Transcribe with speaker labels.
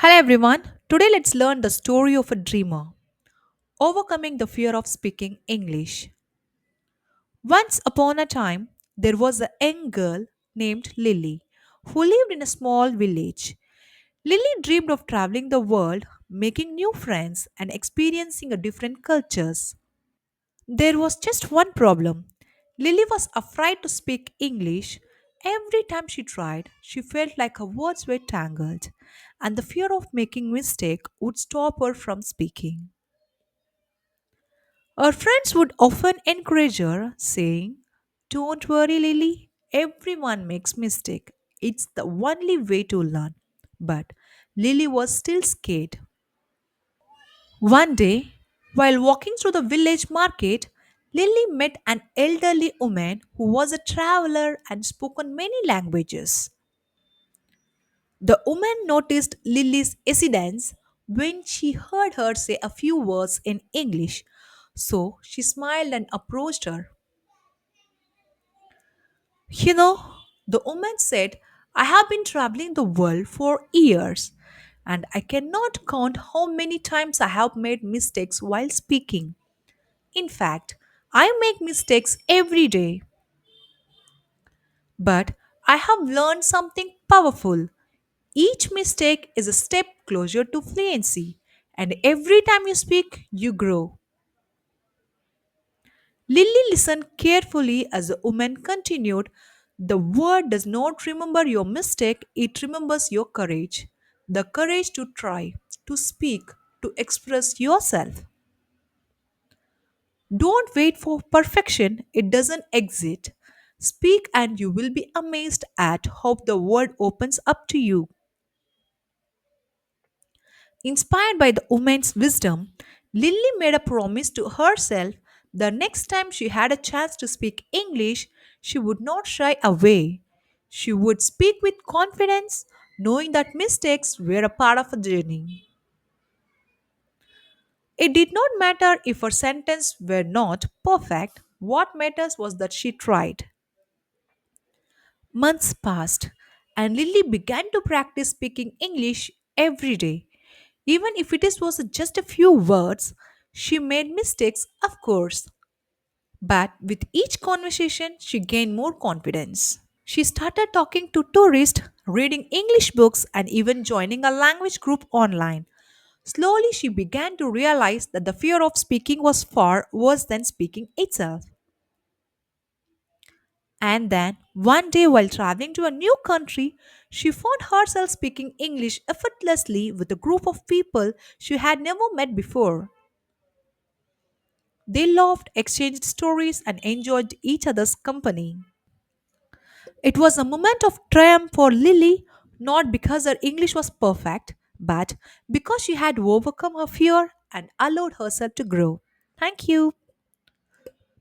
Speaker 1: Hello everyone. Today let's learn the story of a dreamer overcoming the fear of speaking English. Once upon a time, there was a young girl named Lily who lived in a small village. Lily dreamed of traveling the world, making new friends and experiencing a different cultures. There was just one problem. Lily was afraid to speak English. Every time she tried, she felt like her words were tangled, and the fear of making mistake would stop her from speaking. Her friends would often encourage her, saying, "Don't worry, Lily. Everyone makes mistake. It's the only way to learn." But Lily was still scared. One day, while walking through the village market, Lily met an elderly woman who was a traveler and spoke on many languages. The woman noticed Lily's hesitance when she heard her say a few words in English, so she smiled and approached her. You know, the woman said, "I have been traveling the world for years and I cannot count how many times I have made mistakes while speaking. In fact, I make mistakes every day, but I have learned something powerful. Each mistake is a step closer to fluency, and every time you speak, you grow." Lily listened carefully as the woman continued. "The word does not remember your mistake, it remembers your courage. The courage to try, to speak, to express yourself. Don't wait for perfection, it doesn't exist. Speak and you will be amazed at how the world opens up to you." Inspired by the woman's wisdom, Lily made a promise to herself: the next time she had a chance to speak English, she would not shy away. She would speak with confidence, knowing that mistakes were a part of a journey. It did not matter if her sentences were not perfect, what matters was that she tried. Months passed, and Lily began to practice speaking English every day. Even if was just a few words, she made mistakes, of course. But with each conversation, she gained more confidence. She started talking to tourists, reading English books, and even joining a language group online. Slowly, she began to realize that the fear of speaking was far worse than speaking itself. And then, one day while traveling to a new country, she found herself speaking English effortlessly with a group of people she had never met before. They laughed, exchanged stories, and enjoyed each other's company. It was a moment of triumph for Lily, not because her English was perfect, but because she had overcome her fear and allowed herself to grow. Thank you.